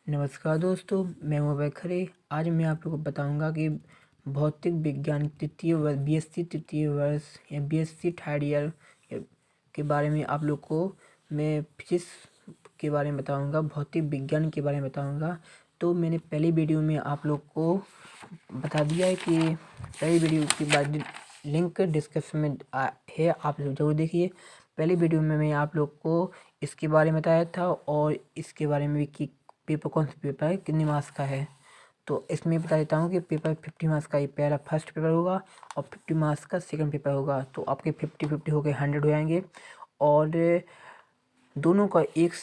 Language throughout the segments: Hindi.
नमस्कार दोस्तों, मैं हूं अभय खरे। आज मैं आप लोगों को बताऊंगा कि भौतिक विज्ञान तृतीय वर्ष बीएससी तृतीय वर्ष या बीएससी थर्ड ईयर के बारे में आप लोग को मैं फिजिक्स के बारे में बताऊंगा, भौतिक विज्ञान के बारे में बताऊंगा। तो मैंने पहली वीडियो में आप लोग को बता दिया है कि पहली वीडियो के बाद लिंक डिस्क्रिप्शन में है, आप लोग जरूर देखिए। पहली वीडियो में मैं आप लोग को इसके बारे में बताया था और इसके बारे में भी कि पेपर कौन सा पेपर है, कितने मार्क्स का है। तो इसमें बता देता हूँ कि पेपर 50 मार्क्स का ही पहला फर्स्ट पेपर होगा और 50 मार्क्स का सेकंड पेपर होगा। तो आपके 50-50 हो गए, 100 हो जाएंगे। और दोनों का एक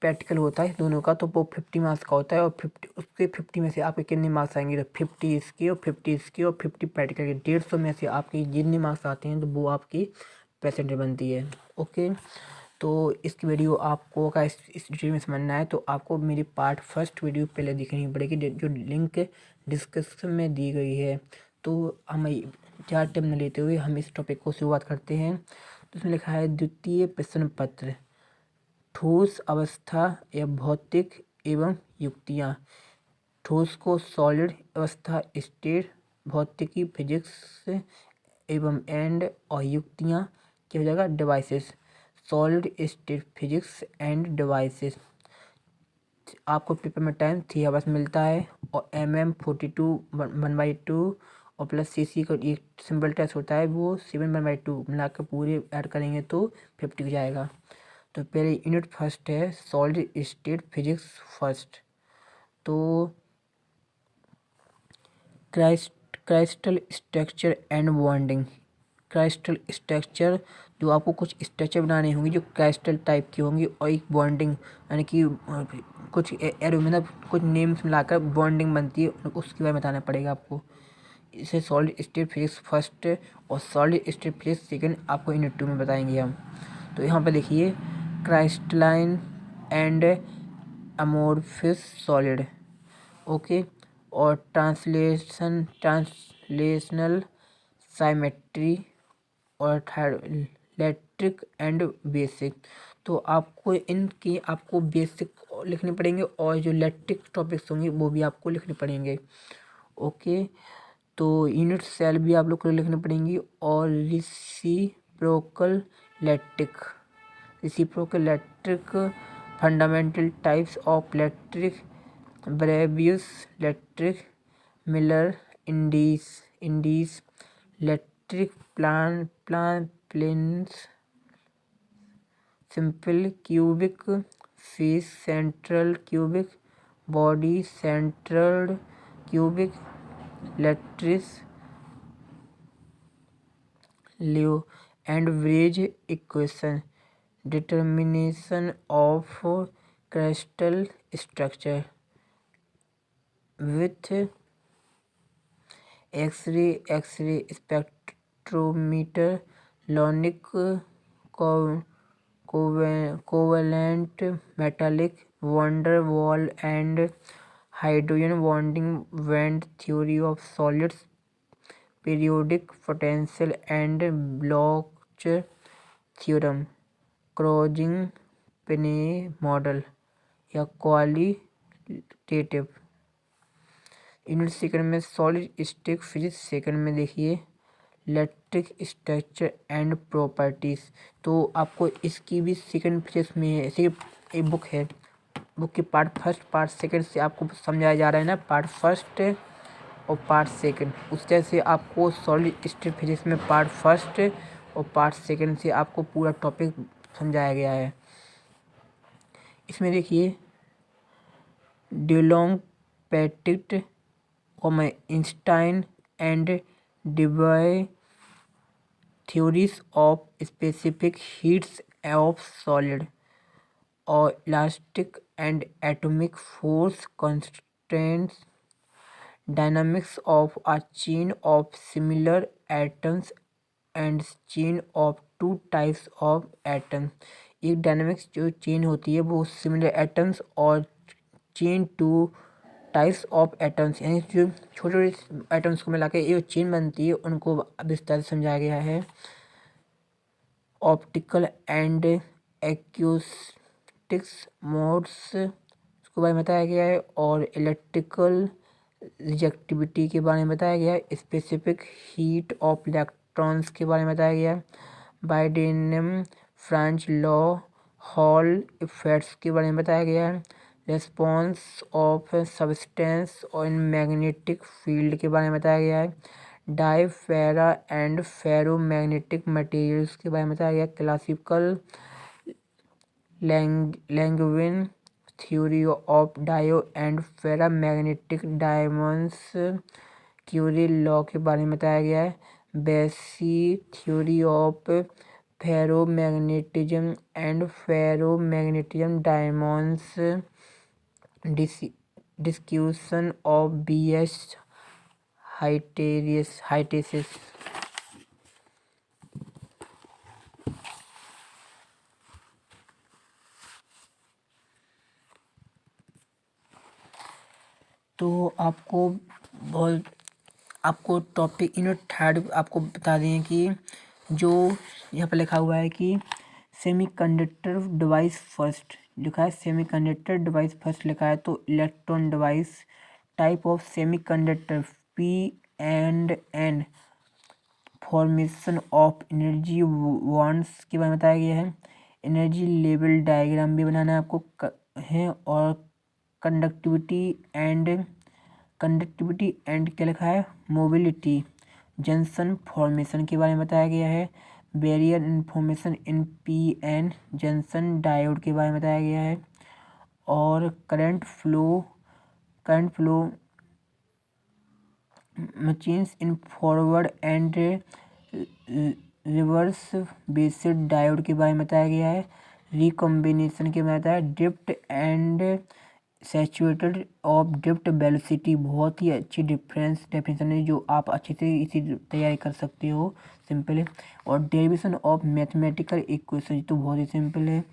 प्रैक्टिकल होता है दोनों का, तो वो 50 मार्क्स का होता है। और 50 उसके 50 में से आपके कितने मार्क्स आएंगे, तो 50 इसके और 50 इसके और 50 प्रैक्टिकल के। 150 में से आपके जितने मार्क्स आते हैं तो वो आपकी परसेंटेज बनती है। ओके, तो इसकी वीडियो आपको का इस डिटेल में समझना है तो आपको मेरी पार्ट फर्स्ट वीडियो पहले देखनी पड़ेगी, जो लिंक डिस्क्रिप्शन में दी गई है। तो हम ज़्यादा टाइम न लेते हुए हम इस टॉपिक को शुरुआत करते हैं। तो इसमें लिखा है द्वितीय प्रश्न पत्र, ठोस अवस्था या भौतिक एवं युक्तियाँ। ठोस को सॉलिड अवस्था स्टेट, भौतिकी फिजिक्स एवं एंड, और युक्तियाँ क्या हो जाएगा devices, solid state physics end devices. आपको पेपर में टाइम 3 आवर्स मिलता है और MM42 1/2 और प्लस CC का एक सिंपल टेस्ट होता है, वो 7/2 मिलाकर पूरे ऐड करेंगे तो 50 हो जाएगा। तो पहले यूनिट फर्स्ट है सॉलिड स्टेट फिजिक्स फर्स्ट। तो क्राइस्टल स्ट्रक्चर एंड बॉन्डिंग। क्राइस्टल स्ट्रक्चर, जो आपको कुछ स्ट्रक्चर बनाने होंगे जो क्राइस्टल टाइप की होंगी, और एक बॉन्डिंग यानी कि कुछ एरो मतलब कुछ नेम्स मिलाकर बॉन्डिंग बनती है, उसके बारे में बताना पड़ेगा आपको। इसे सॉलिड स्टेट फिजिक्स फर्स्ट और सॉलिड स्टेट फिजिक्स सेकेंड आपको यूनिट 2 में बताएंगे हम। तो यहाँ पर देखिए क्राइस्टलाइन एंड अमोर्फिस सॉलिड। ओके, और ट्रांसलेशनल साइमेट्री और इलेक्ट्रिक एंड बेसिक। तो आपको इनकी आपको बेसिक लिखने पड़ेंगे और जो इलेक्ट्रिक टॉपिक्स होंगे वो भी आपको लिखने पड़ेंगे। ओके, तो यूनिट सेल भी आप लोग को लिखनी पड़ेंगी और reciprocal electric fundamental types of electric, Bravais electric, Miller indices electric planes, simple cubic, face central cubic, body central cubic, lattice Leo and wedge equation, determination of crystal structure with X-ray spectrometer, ionic covalent metallic van der Waals and hydrogen bonding band, theory of solids, periodic potential and Bloch theorem, Kronig Penney model या क्वालिटेटिव। यूनिट सेकंड में सॉलिड स्टेट फिजिक्स सेकंड में देखिए इलेक्ट्रिक स्ट्रक्चर एंड प्रॉपर्टीज। तो आपको इसकी भी सेकंड फिजिक्स में है, सिर्फ एक बुक है, बुक के पार्ट फर्स्ट पार्ट सेकंड से आपको समझाया जा रहा है ना, पार्ट फर्स्ट और पार्ट सेकंड। उस तरह से आपको सॉलिड स्टेट फिजिक्स में पार्ट फर्स्ट और पार्ट सेकंड से आपको पूरा टॉपिक समझाया गया है। इसमें देखिए ड्यूलोंग पैटिट, Einstein and Debye, theories of specific heats of solid, or elastic and atomic force constraints, dynamics of a chain of similar atoms and chain of two types of atoms। एक डायनामिक्स जो चेन होती है वो सिमिलर एटम्स और chain two types of atoms, यानी जो छोटे छोटे एटम्स को मिला के एक चेन बनती है, उनको विस्तार से समझाया गया है। ऑप्टिकल एंड एक्यूस्टिक्स मोड्स उसके बारे में बताया गया है, और इलेक्ट्रिकल रिजेक्टिविटी के बारे में बताया गया है, स्पेसिफिक हीट ऑफ इलेक्ट्रॉन्स के बारे में बताया गया है, बाइडेनियम फ्रेंच लॉ हॉल इफेक्ट्स के बारे में बताया गया है, रेस्पॉन्स ऑफ सब्सटेंस और इन मैग्नेटिक फील्ड के बारे में बताया गया है, डाई फेरा एंड फेरोमैग्नेटिक मटेरियल्स के बारे में बताया गया, classical Langevin theory of dia and ferromagnetic diamonds Curie law के बारे में बताया गया है, Weiss theory of ferromagnetism and ferromagnetism diamonds discussion of BS hysteresis. तो आपको टॉपिक यूनिट थर्ड आपको बता दें कि जो यहाँ पर लिखा हुआ है कि सेमीकंडक्टर डिवाइस फर्स्ट लिखा है, सेमीकंडक्टर डिवाइस फर्स्ट लिखा है, तो electron device type of semiconductor P and N formation of energy wants के बारे में बताया गया है, एनर्जी लेवल डायग्राम भी बनाना है आपको है, और कंडक्टिविटी एंड क्या लिखा है मोबिलिटी जंक्शन फॉर्मेशन के बारे में बताया गया है, barrier information in P N junction diode के बारे में बताया गया है, और current flow machines in forward and reverse based diode के बारे में बताया गया है, रिकॉम्बिनेशन के बारे में बताया, drift and saturated of drift velocity, बहुत ही अच्छी डेफिनेशन है जो आप अच्छे से इसी तैयारी कर सकते हो, सिंपल है, और डेरिवेशन ऑफ मैथमेटिकल इक्वेशन तो बहुत ही सिंपल है,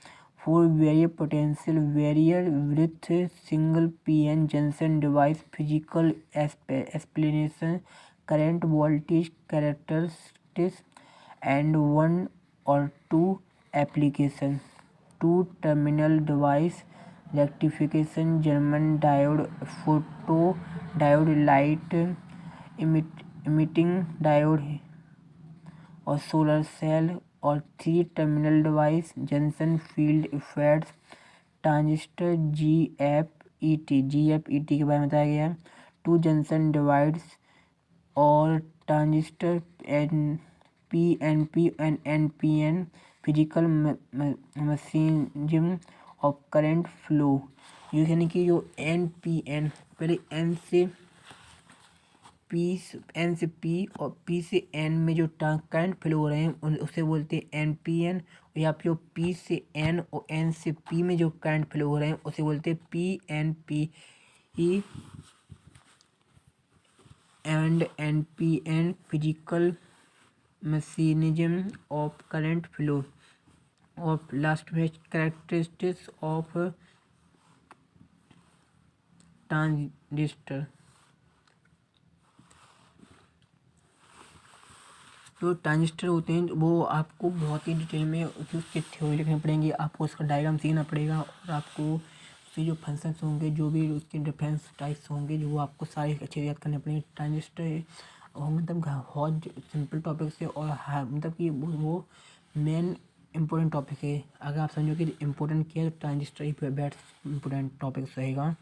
four barrier potential barrier with single P N junction device physical explanation current voltage characteristics and one और two application, two terminal device rectification German diode photo diode light emitting diode और सोलर सेल, और three terminal device junction field effects transistor GFET के बारे में बताया गया है, टू जंक्शन डिवाइड्स और transistor PNP and NPN physical mechanism of current flow, यानी कि जो एनपीएन पहले एन से पी और पी से एन में जो करंट फ्लो हो रहे हैं उसे बोलते हैं एनपीएन, या फिर पी से एन और एन से पी में जो करंट फ्लो हो रहे हैं उसे बोलते हैं PNP and NPN physical mechanism of current flow, और लास्ट में कैरेक्टरिस्टिक्स ऑफ ट्रांजिस्टर। जो ट्रांजिस्टर होते हैं वो आपको बहुत ही डिटेल में उसकी थ्योरी लिखनी पड़ेगी, आपको उसका डायग्राम सीखना पड़ेगा, और आपको उसके जो फंक्शंस होंगे जो भी उसके डिफरेंस टाइप्स होंगे जो वो आपको सारे अच्छे से याद करने पड़ेंगे। ट्रांजिस्टर और मतलब बहुत सिंपल टॉपिक से, और मतलब कि वो मेन इम्पोर्टेंट टॉपिक है, अगर आप समझो कि इम्पोर्टेंट क्या है तो ट्रांजिस्टर ही बेस्ट इम्पोर्टेंट टॉपिक रहेगा।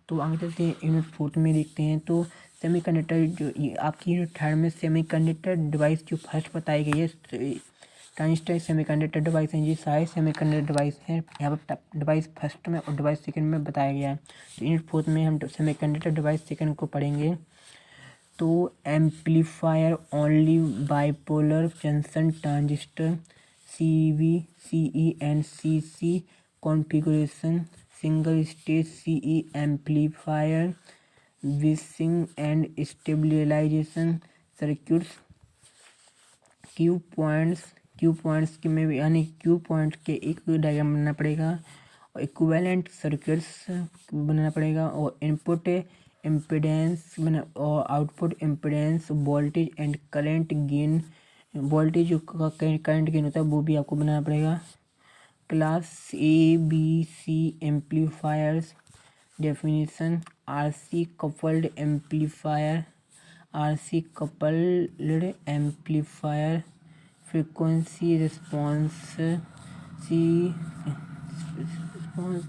तो आगे चलते हैं यूनिट फोर्थ में देखते हैं। तो सेमीकंडक्टर जो आपकी यूनिट थर्ड में सेमीकंडक्टर डिवाइस जो फर्स्ट बताई गई है, ट्रांजिस्टर सेमीकंडक्टर डिवाइस है, ये सारे सेमीकंडक्टर डिवाइस हैं, यहाँ पर डिवाइस फर्स्ट में और डिवाइस सेकंड में बताया गया है। तो यूनिट फोर्थ में हम सेमीकंडक्टर डिवाइस सेकंड को पढ़ेंगे। तो amplifier only bipolar junction transistor CENCC configuration single stage CE amplifier biasing and stabilization circuits Q points के में यानी क्यू पॉइंट के एक डायग्राम बनाना पड़ेगा, और इक्विवेलेंट सर्किट्स बनाना पड़ेगा, और इनपुट इम्पीडेंस और output impedance voltage and current gain, voltage जो करंट गेन होता है वो भी आपको बनाना पड़ेगा। Class ABC amplifiers Definition: RC coupled amplifier. RC coupled amplifier, frequency response C response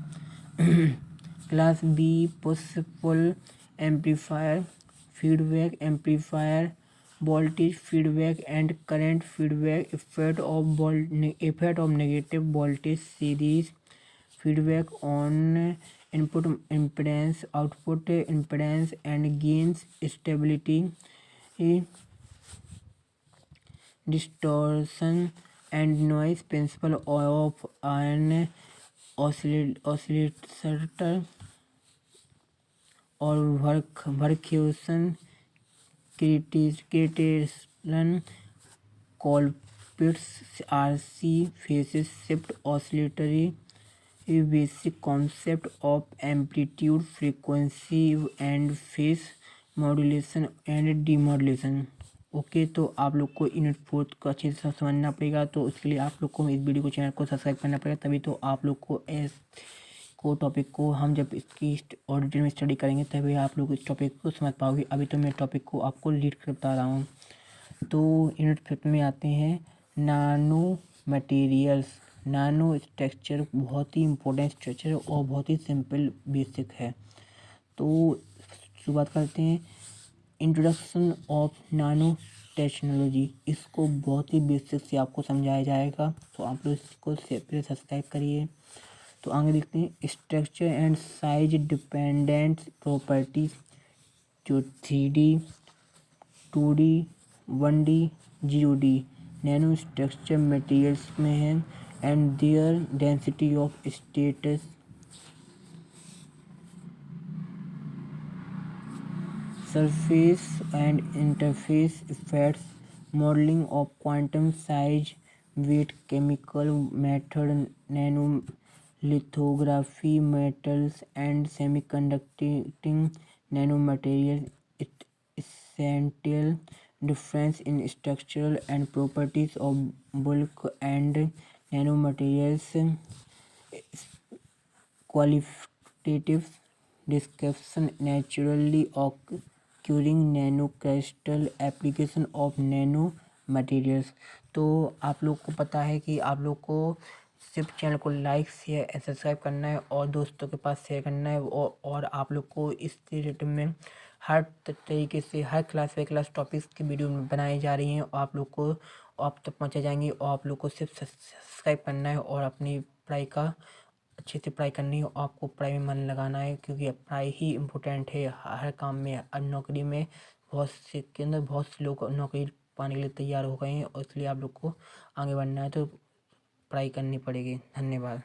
class B push-pull amplifier, feedback amplifier, voltage feedback and current feedback, effect of negative voltage series, feedback on input impedance, output impedance and gains stability, distortion and noise principle of an oscillator और वर्क्यूसन क्रिटिलन Colpitts RC phases shift oscillatory basic concept of amplitude frequency and phase modulation and demodulation. Okay, तो आप लोग को यूनिट 4 को अच्छे से समझना पड़ेगा, तो उसके लिए आप लोग को इस वीडियो को चैनल को सब्सक्राइब करना पड़ेगा, तभी तो आप लोग को टॉपिक को हम जब इसकी और डिटेल में स्टडी करेंगे तभी आप लोग इस टॉपिक को समझ पाओगे। अभी तो मैं टॉपिक को आपको लीड कर बता रहा हूँ। तो यूनिट 5 में आते हैं नानो मटेरियल्स। नानो स्ट्रक्चर बहुत ही इम्पोर्टेंट स्ट्रक्चर और बहुत ही सिंपल बेसिक है। तो शुरुआत करते हैं। इंट्रोडक्शन ऑफ नानो टेक्नोलॉजी, इसको बहुत ही बेसिक से आपको समझाया जाएगा, तो आप लोग इसको पहले सब्सक्राइब करिए। तो आगे देखते हैं structure and size dependent properties, जो 3D 2D 1D 0D nano structure materials में है and their density of states, surface and interface effects, modelling of quantum size वेट, chemical method, nano lithography, metals and semiconducting nanomaterials, essential difference in structural and properties of bulk and nanomaterials, qualitative description, naturally occurring nanocrystal application of nanomaterials। तो आप लोग को पता है कि आप लोग को सिर्फ चैनल को लाइक शेयर एंड सब्सक्राइब करना है और दोस्तों के पास शेयर करना है, और आप लोग को इस रिलेटेड में हर तरीके से हर क्लास बाई क्लास टॉपिक्स की वीडियो बनाई जा रही हैं और आप लोग को आप तक पहुंचा जाएंगी, और आप लोग को सिर्फ सब्सक्राइब करना है और अपनी पढ़ाई का अच्छे से पढ़ाई करनी है और आपको पढ़ाई में मन लगाना है, क्योंकि पढ़ाई ही इम्पोर्टेंट है हर काम में। और नौकरी में बहुत से लोग नौकरी पाने के लिए तैयार हो गए हैं, और इसलिए आप लोग को आगे बढ़ना है तो पढ़ाई करनी पड़ेगी। धन्यवाद।